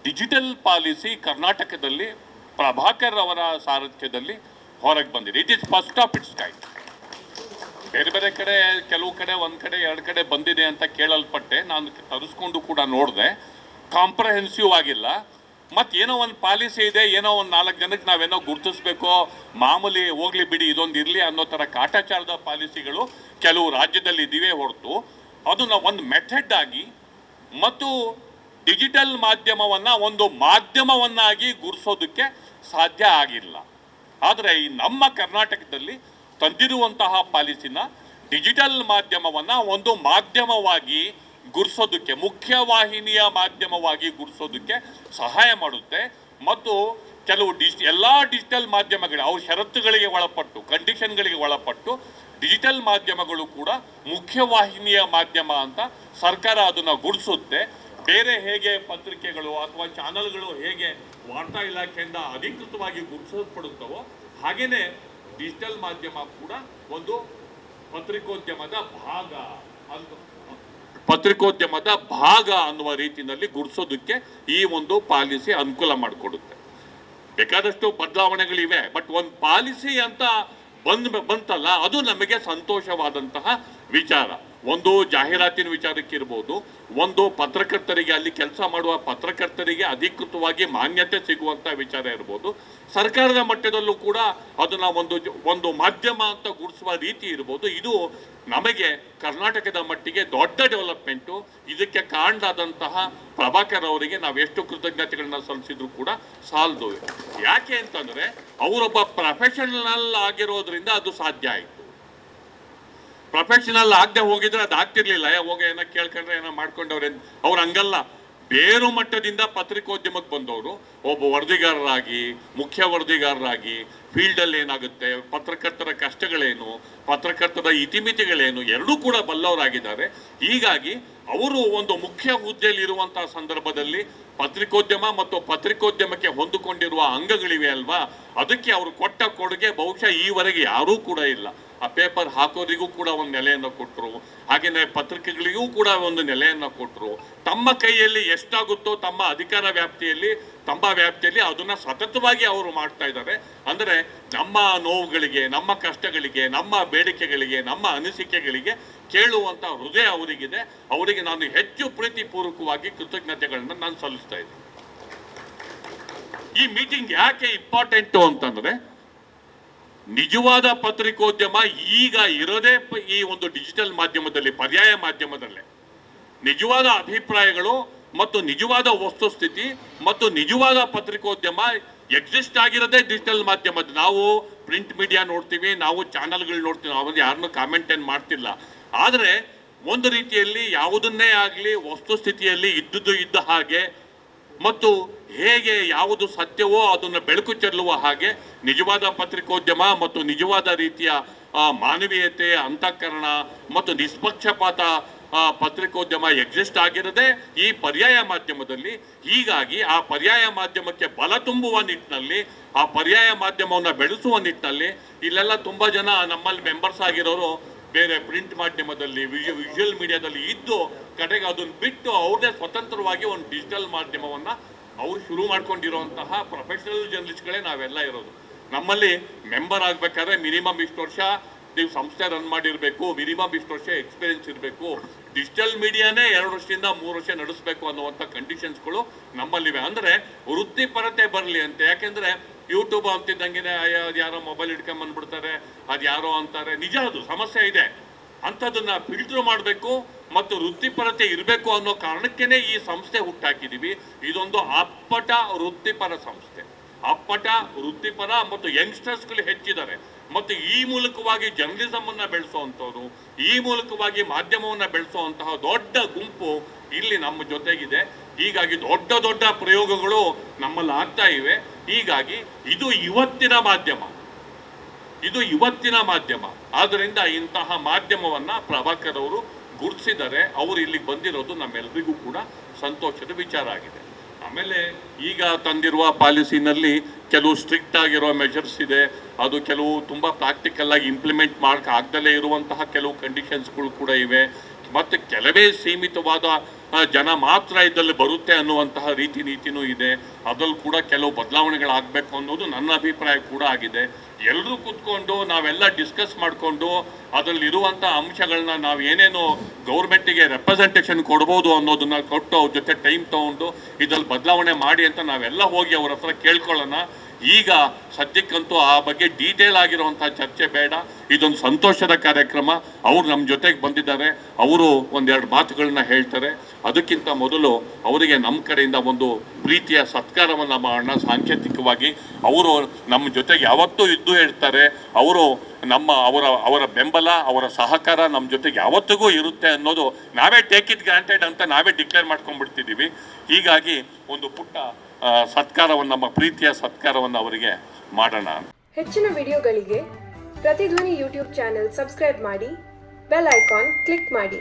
Digital policy ಕರ್ನಾಟಕದಲ್ಲಿ ಪ್ರಭಾಕರ್ ಅವರ ಸಾರಥ್ಯದಲ್ಲಿ ಹೊರಗೆ ಬಂದಿದೆ. It is first of it's kind. ಬೇರೆ ಬೇರೆ ಕಡೆ ಕೆಲವು ಕಡೆ ಒಂದು ಕಡೆ ಎರಡು ಕಡೆ ಬಂದಿದೆ ಅಂತ ಕೇಳಲ್ಪಟ್ಟೆ. ನಾನು ತರಿಸ್ಕೊಂಡು ಕೂಡ ನೋಡಿದೆ. ಕಾಂಪ್ರಹೆನ್ಸಿವ್ ಆಗಿಲ್ಲ. ಮತ್ತು ಏನೋ ಒಂದು ಪಾಲಿಸಿ ಇದೆ, ಏನೋ ಒಂದು 4 ಜನಕ್ಕೆ ನಾವೇನೋ ಗುರುತಿಸ್ಬೇಕೋ, ಮಾಮೂಲಿ ಹೋಗ್ಲಿ ಬಿಡಿ ಇದೊಂದು ಇರಲಿ ಅನ್ನೋ ಥರ ಕಾಟಾಚಾರದ ಪಾಲಿಸಿಗಳು ಕೆಲವು ರಾಜ್ಯದಲ್ಲಿ ಇದಿವೆ ಹೊರತು ಅದನ್ನು ಒಂದು ಮೆಥಡ್ ಆಗಿ ಮತ್ತು ಡಿಜಿಟಲ್ ಮಾಧ್ಯಮವನ್ನು ಒಂದು ಮಾಧ್ಯಮವನ್ನಾಗಿ ಗುರುಸೋದಕ್ಕೆ ಸಾಧ್ಯ ಆಗಿಲ್ಲ. ಆದರೆ ಈ ನಮ್ಮ ಕರ್ನಾಟಕದಲ್ಲಿ ತಂದಿರುವಂತಹ ಪಾಲಿಸಿನ ಡಿಜಿಟಲ್ ಮಾಧ್ಯಮವನ್ನು ಒಂದು ಮಾಧ್ಯಮವಾಗಿ ಗುರುಸೋದಕ್ಕೆ, ಮುಖ್ಯವಾಹಿನಿಯ ಮಾಧ್ಯಮವಾಗಿ ಗುರುಸೋದಕ್ಕೆ ಸಹಾಯ ಮಾಡುತ್ತೆ. ಮತ್ತು ಕೆಲವು ಎಲ್ಲ ಡಿಜಿಟಲ್ ಮಾಧ್ಯಮಗಳು ಅವ್ರ ಷರತ್ತುಗಳಿಗೆ ಒಳಪಟ್ಟು, ಕಂಡೀಷನ್ಗಳಿಗೆ ಒಳಪಟ್ಟು ಡಿಜಿಟಲ್ ಮಾಧ್ಯಮಗಳು ಕೂಡ ಮುಖ್ಯವಾಹಿನಿಯ ಮಾಧ್ಯಮ ಅಂತ ಸರ್ಕಾರ ಅದನ್ನು ಗುರುಸುತ್ತೆ. ಬೇರೆ ಹೇಗೆ ಪತ್ರಿಕೆಗಳು ಅಥವಾ ಚಾನಲ್ಗಳು ಹೇಗೆ ವಾರ್ತಾ ಇಲಾಖೆಯಿಂದ ಅಧಿಕೃತವಾಗಿ ಗುರುತಿಸಲ್ಪಡುತ್ತವೋ ಹಾಗೇನೆ ಡಿಜಿಟಲ್ ಮಾಧ್ಯಮ ಕೂಡ ಒಂದು ಪತ್ರಿಕೋದ್ಯಮದ ಭಾಗ ಅನ್ನುವ ರೀತಿಯಲ್ಲಿ ಗುರುಸೋದಕ್ಕೆ ಈ ಒಂದು ಪಾಲಿಸಿ ಅನುಕೂಲ ಮಾಡಿಕೊಡುತ್ತೆ. ಬೇಕಾದಷ್ಟು ಬದಲಾವಣೆಗಳಿವೆ, ಬಟ್ ಒಂದು ಪಾಲಿಸಿ ಅಂತ ಬಂತಲ್ಲ, ಅದು ನಮಗೆ ಸಂತೋಷವಾದಂತಹ ವಿಚಾರ. ಒಂದು ಜಾಹೀರಾತಿನ ವಿಚಾರಕ್ಕೆ ಇರ್ಬೋದು, ಒಂದು ಪತ್ರಕರ್ತರಿಗೆ, ಅಲ್ಲಿ ಕೆಲಸ ಮಾಡುವ ಪತ್ರಕರ್ತರಿಗೆ ಅಧಿಕೃತವಾಗಿ ಮಾನ್ಯತೆ ಸಿಗುವಂಥ ವಿಚಾರ ಇರ್ಬೋದು, ಸರ್ಕಾರದ ಮಟ್ಟದಲ್ಲೂ ಕೂಡ ಅದನ್ನು ಒಂದು ಮಾಧ್ಯಮ ಅಂತ ಗುರುತಿಸುವ ರೀತಿ ಇರ್ಬೋದು. ಇದು ನಮಗೆ ಕರ್ನಾಟಕದ ಮಟ್ಟಿಗೆ ದೊಡ್ಡ ಡೆವಲಪ್ಮೆಂಟು. ಇದಕ್ಕೆ ಕಾರಣರಾದಂತಹ ಪ್ರಭಾಕರ್ ಅವರಿಗೆ ನಾವು ಎಷ್ಟು ಕೃತಜ್ಞತೆಗಳನ್ನ ಸಲ್ಲಿಸಿದ್ರು ಕೂಡ ಸಾಲದು. ಯಾಕೆ ಅಂತಂದರೆ ಅವರೊಬ್ಬ ಪ್ರೊಫೆಷನಲ್ ಆಗಿರೋದ್ರಿಂದ ಅದು ಸಾಧ್ಯ ಆಯಿತು. ಪ್ರೊಫೆಷನಲ್ ಆಗದೆ ಹೋಗಿದ್ರೆ ಅದು ಆಗ್ತಿರ್ಲಿಲ್ಲ. ಹೋಗಿ ಏನೋ ಕೇಳ್ಕೊಂಡ್ರೆ ಏನೋ ಮಾಡ್ಕೊಂಡವ್ರೆ. ಅವ್ರು ಹಂಗಲ್ಲ. ಬೇರು ಮಟ್ಟದಿಂದ ಪತ್ರಿಕೋದ್ಯಮಕ್ಕೆ ಬಂದವರು ಒಬ್ಬ ವರದಿಗಾರರಾಗಿ, ಮುಖ್ಯ ವರದಿಗಾರರಾಗಿ ಫೀಲ್ಡಲ್ಲಿ ಏನಾಗುತ್ತೆ, ಪತ್ರಕರ್ತರ ಕಷ್ಟಗಳೇನು, ಪತ್ರಕರ್ತರ ಇತಿಮಿತಿಗಳೇನು ಎರಡೂ ಕೂಡ ಬಲ್ಲವರಾಗಿದ್ದಾರೆ. ಹೀಗಾಗಿ ಅವರು ಒಂದು ಮುಖ್ಯ ಹುದ್ದೆಯಲ್ಲಿ ಇರುವಂತಹ ಸಂದರ್ಭದಲ್ಲಿ ಪತ್ರಿಕೋದ್ಯಮ ಮತ್ತು ಪತ್ರಿಕೋದ್ಯಮಕ್ಕೆ ಹೊಂದಿಕೊಂಡಿರುವ ಅಂಗಗಳಿವೆ ಅಲ್ವಾ, ಅದಕ್ಕೆ ಅವರು ಕೊಟ್ಟ ಕೊಡುಗೆ ಬಹುಶಃ ಈವರೆಗೆ ಯಾರೂ ಕೂಡ ಇಲ್ಲ. ಆ ಪೇಪರ್ ಹಾಕೋರಿಗೂ ಕೂಡ ಒಂದು ನೆಲೆಯನ್ನು ಕೊಟ್ಟರು, ಹಾಗೆಯೇ ಪತ್ರಿಕೆಗಳಿಗೂ ಕೂಡ ಒಂದು ನೆಲೆಯನ್ನು ಕೊಟ್ಟರು. ತಮ್ಮ ಕೈಯಲ್ಲಿ ಎಷ್ಟಾಗುತ್ತೋ ತಮ್ಮ ಅಧಿಕಾರ ವ್ಯಾಪ್ತಿಯಲ್ಲಿ ಅದನ್ನು ಸತತವಾಗಿ ಅವರು ಮಾಡ್ತಾ ಇದ್ದಾರೆ. ಅಂದರೆ ನಮ್ಮ ನೋವುಗಳಿಗೆ, ನಮ್ಮ ಕಷ್ಟಗಳಿಗೆ, ನಮ್ಮ ಬೇಡಿಕೆಗಳಿಗೆ, ನಮ್ಮ ಅನಿಸಿಕೆಗಳಿಗೆ ಕೇಳುವಂಥ ಹೃದಯ ಅವರಿಗಿದೆ. ಅವರಿಗೆ ನಾನು ಹೆಚ್ಚು ಪ್ರೀತಿಪೂರ್ವಕವಾಗಿ ಕೃತಜ್ಞತೆಗಳನ್ನು ನಾನು ಸಲ್ಲಿಸ್ತಾ ಇದ್ದೀನಿ. ಈ ಮೀಟಿಂಗ್ ಯಾಕೆ ಇಂಪಾರ್ಟೆಂಟು ಅಂತಂದರೆ, ನಿಜವಾದ ಪತ್ರಿಕೋದ್ಯಮ ಈಗ ಇರೋದೇ ಈ ಒಂದು ಡಿಜಿಟಲ್ ಮಾಧ್ಯಮದಲ್ಲಿ, ಪರ್ಯಾಯ ಮಾಧ್ಯಮದಲ್ಲೇ. ನಿಜವಾದ ಅಭಿಪ್ರಾಯಗಳು ಮತ್ತು ನಿಜವಾದ ವಸ್ತುಸ್ಥಿತಿ ಮತ್ತು ನಿಜವಾದ ಪತ್ರಿಕೋದ್ಯಮ ಎಕ್ಸಿಸ್ಟ್ ಆಗಿರೋದೇ ಡಿಜಿಟಲ್ ಮಾಧ್ಯಮದ. ನಾವು ಪ್ರಿಂಟ್ ಮೀಡಿಯಾ ನೋಡ್ತೀವಿ, ನಾವು ಚಾನಲ್ಗಳು ನೋಡ್ತೀವಿ, ನಾವು ಯಾರನ್ನೂ ಕಾಮೆಂಟ್ ಏನು ಮಾಡ್ತಿಲ್ಲ. ಆದರೆ ಒಂದು ರೀತಿಯಲ್ಲಿ ಯಾವುದನ್ನೇ ಆಗಲಿ ವಸ್ತುಸ್ಥಿತಿಯಲ್ಲಿ ಇದ್ದುದು ಇದ್ದ ಹಾಗೆ ಮತ್ತು ಹೇಗೆ ಯಾವುದು ಸತ್ಯವೋ ಅದನ್ನು ಬೆಳಕು ಚೆಲ್ಲುವ ಹಾಗೆ ನಿಜವಾದ ಪತ್ರಿಕೋದ್ಯಮ ಮತ್ತು ನಿಜವಾದ ರೀತಿಯ ಮಾನವೀಯತೆ, ಅಂತಃಕರಣ ಮತ್ತು ನಿಷ್ಪಕ್ಷಪಾತ ಪತ್ರಿಕೋದ್ಯಮ ಎಕ್ಸಿಸ್ಟ್ ಆಗಿರದೆ ಈ ಪರ್ಯಾಯ ಮಾಧ್ಯಮದಲ್ಲಿ. ಹೀಗಾಗಿ ಆ ಪರ್ಯಾಯ ಮಾಧ್ಯಮಕ್ಕೆ ಬಲ ತುಂಬುವ ನಿಟ್ಟಿನಲ್ಲಿ, ಆ ಪರ್ಯಾಯ ಮಾಧ್ಯಮವನ್ನು ಬೆಳೆಸುವ ನಿಟ್ಟಿನಲ್ಲಿ ಇಲ್ಲೆಲ್ಲ ತುಂಬ ಜನ ನಮ್ಮಲ್ಲಿ ಮೆಂಬರ್ಸ್ ಆಗಿರೋರು ಬೇರೆ ಪ್ರಿಂಟ್ ಮಾಧ್ಯಮದಲ್ಲಿ, ವಿಜುವಲ್ ಮೀಡಿಯಾದಲ್ಲಿ ಇದ್ದು ಕಡೆಗೆ ಅದನ್ನು ಬಿಟ್ಟು ಅವ್ರದೇ ಸ್ವತಂತ್ರವಾಗಿ ಒಂದು ಡಿಜಿಟಲ್ ಮಾಧ್ಯಮವನ್ನು ಅವ್ರು ಶುರು ಮಾಡ್ಕೊಂಡಿರುವಂತಹ ಪ್ರೊಫೆಷನಲ್ ಜರ್ನಲಿಸ್ಟ್ಗಳೇ ನಾವೆಲ್ಲ ಇರೋದು. ನಮ್ಮಲ್ಲಿ ಮೆಂಬರ್ ಆಗಬೇಕಾದ್ರೆ ಮಿನಿಮಮ್ ಇಷ್ಟು ವರ್ಷ ನೀವು ಸಂಸ್ಥೆ ರನ್ ಮಾಡಿರಬೇಕು, ಮಿನಿಮಮ್ ಇಷ್ಟು ವರ್ಷ ಎಕ್ಸ್ಪೀರಿಯನ್ಸ್ ಇರಬೇಕು, ಡಿಜಿಟಲ್ ಮೀಡಿಯಾನೇ 2 ವರ್ಷದಿಂದ 3 ವರ್ಷ ನಡೆಸಬೇಕು ಅನ್ನುವಂಥ ಕಂಡೀಷನ್ಸ್ಗಳು ನಮ್ಮಲ್ಲಿವೆ. ಅಂದರೆ ವೃತ್ತಿಪರತೆ ಬರಲಿ ಅಂತ. ಯಾಕೆಂದರೆ ಯೂಟ್ಯೂಬ್ ಅಂತಿದ್ದಂಗೆ ಅದು ಯಾರೋ ಮೊಬೈಲ್ ಇಟ್ಕೊಂಬಂದ್ಬಿಡ್ತಾರೆ, ಅದು ಯಾರೋ ಅಂತಾರೆ. ನಿಜ, ಅದು ಸಮಸ್ಯೆ ಇದೆ. ಅಂಥದ್ದನ್ನು ಫಿಲ್ಟ್ರ್ ಮಾಡಬೇಕು ಮತ್ತು ವೃತ್ತಿಪರತೆ ಇರಬೇಕು ಅನ್ನೋ ಕಾರಣಕ್ಕೇ ಈ ಸಂಸ್ಥೆ ಹುಟ್ಟಾಕಿದ್ದೀವಿ. ಇದೊಂದು ಅಪ್ಪಟ ವೃತ್ತಿಪರ ಸಂಸ್ಥೆ. ಅಪ್ಪಟ ವೃತ್ತಿಪರ ಮತ್ತು ಯಂಗ್ಸ್ಟರ್ಸ್ಗಳು ಹೆಚ್ಚಿದ್ದಾರೆ. ಮತ್ತು ಈ ಮೂಲಕವಾಗಿ ಜರ್ನಲಿಸಮನ್ನು ಬೆಳೆಸುವಂಥವ್ರು, ಈ ಮೂಲಕವಾಗಿ ಮಾಧ್ಯಮವನ್ನು ಬೆಳೆಸುವಂತಹ ದೊಡ್ಡ ಗುಂಪು ಇಲ್ಲಿ ನಮ್ಮ ಜೊತೆಗಿದೆ. ಹೀಗಾಗಿ ದೊಡ್ಡ ದೊಡ್ಡ ಪ್ರಯೋಗಗಳು ನಮ್ಮಲ್ಲಿ ಆಗ್ತಾ ಇವೆ. ಹೀಗಾಗಿ ಇದು ಇವತ್ತಿನ ಮಾಧ್ಯಮ. ಆದ್ದರಿಂದ ಇಂತಹ ಮಾಧ್ಯಮವನ್ನು ಪ್ರಭಾಕರ್ ಅವರು ಗುರುತಿಸಿದ್ದಾರೆ. ಅವರು ಇಲ್ಲಿಗೆ ಬಂದಿರೋದು ನಮ್ಮೆಲ್ಲರಿಗೂ ಕೂಡ ಸಂತೋಷದ ವಿಚಾರ ಆಗಿದೆ. ಆಮೇಲೆ ಈಗ ತಂದಿರುವ ಪಾಲಿಸಿನಲ್ಲಿ ಕೆಲವು ಸ್ಟ್ರಿಕ್ಟ್ ಆಗಿರೋ ಮೆಷರ್ಸ್ ಇದೆ. ಅದು ಕೆಲವು ತುಂಬ ಪ್ರಾಕ್ಟಿಕಲ್ ಆಗಿ ಇಂಪ್ಲಿಮೆಂಟ್ ಮಾಡೋಕೆ ಆಗದಲ್ಲೇ ಇರುವಂತಹ ಕೆಲವು ಕಂಡೀಷನ್ಸ್ಗಳು ಕೂಡ ಇವೆ. ಮತ್ತು ಕೆಲವೇ ಸೀಮಿತವಾದ ಜನ ಮಾತ್ರ ಇದರಲ್ಲಿ ಬರುತ್ತೆ ಅನ್ನುವಂತಹ ರೀತಿ ನೀತಿನೂ ಇದೆ. ಅದ್ರಲ್ಲಿ ಕೂಡ ಕೆಲವು ಬದಲಾವಣೆಗಳಾಗಬೇಕು ಅನ್ನೋದು ನನ್ನ ಅಭಿಪ್ರಾಯ ಕೂಡ ಆಗಿದೆ. ಎಲ್ಲರೂ ಕೂತ್ಕೊಂಡು ನಾವೆಲ್ಲ ಡಿಸ್ಕಸ್ ಮಾಡಿಕೊಂಡು ಅದರಲ್ಲಿರುವಂಥ ಅಂಶಗಳನ್ನ ನಾವು ಏನೇನು ಗೌರ್ಮೆಂಟಿಗೆ ರೆಪ್ರೆಸೆಂಟೇಷನ್ ಕೊಡ್ಬೋದು ಅನ್ನೋದನ್ನ ಕೊಟ್ಟು ಅವ್ರ ಜೊತೆ ಟೈಮ್ ತೊಗೊಂಡು ಇದ್ರಲ್ಲಿ ಬದಲಾವಣೆ ಮಾಡಿ ಅಂತ ನಾವೆಲ್ಲ ಹೋಗಿ ಅವ್ರ ಹತ್ರ ಕೇಳ್ಕೊಳ್ಳೋಣ. ಈಗ ಸದ್ಯಕ್ಕಂತೂ ಆ ಬಗ್ಗೆ ಡೀಟೇಲ್ ಆಗಿರುವಂಥ ಚರ್ಚೆ ಬೇಡ. ಇದೊಂದು ಸಂತೋಷದ ಕಾರ್ಯಕ್ರಮ. ಅವರು ನಮ್ಮ ಜೊತೆಗೆ ಬಂದಿದ್ದಾರೆ, ಅವರು ಒಂದೆರಡು ಮಾತುಗಳನ್ನ ಹೇಳ್ತಾರೆ. ಅದಕ್ಕಿಂತ ಮೊದಲು ಅವರಿಗೆ ನಮ್ಮ ಕಡೆಯಿಂದ ಒಂದು ಪ್ರೀತಿಯ ಸತ್ಕಾರವನ್ನು ಮಾಡೋಣ. ಸಾಂಕೇತಿಕವಾಗಿ ಅವರು ನಮ್ಮ ಜೊತೆಗೆ ಯಾವತ್ತೂ ಇದ್ದು ಹೇಳ್ತಾರೆ. ಅವರು ಅವರ ಬೆಂಬಲ, ಅವರ ಸಹಕಾರ ನಮ್ಮ ಜೊತೆಗೆ ಯಾವತ್ತಿಗೂ ಇರುತ್ತೆ ಅನ್ನೋದು ನಾವೇ ಟೇಕ್ ಇಟ್ ಗ್ರಾಂಟೆಡ್ ಅಂತ ನಾವೇ ಡಿಕ್ಲೇರ್ ಮಾಡ್ಕೊಂಡ್ಬಿಡ್ತಿದ್ದೀವಿ. ಹೀಗಾಗಿ ಒಂದು ಪುಟ್ಟ ಸತ್ಕಾರವನ್ನು, ನಮ್ಮ ಪ್ರೀತಿಯ ಸತ್ಕಾರವನ್ನು ಅವರಿಗೆ ಮಾಡೋಣ. ಹೆಚ್ಚಿನ ವಿಡಿಯೋಗಳಿಗೆ ಪ್ರತಿಧ್ವನಿ ಯೂಟ್ಯೂಬ್ ಚಾನೆಲ್ ಸಬ್ಸ್ಕ್ರೈಬ್ ಮಾಡಿ, ಬೆಲ್ ಐಕಾನ್ ಕ್ಲಿಕ್ ಮಾಡಿ.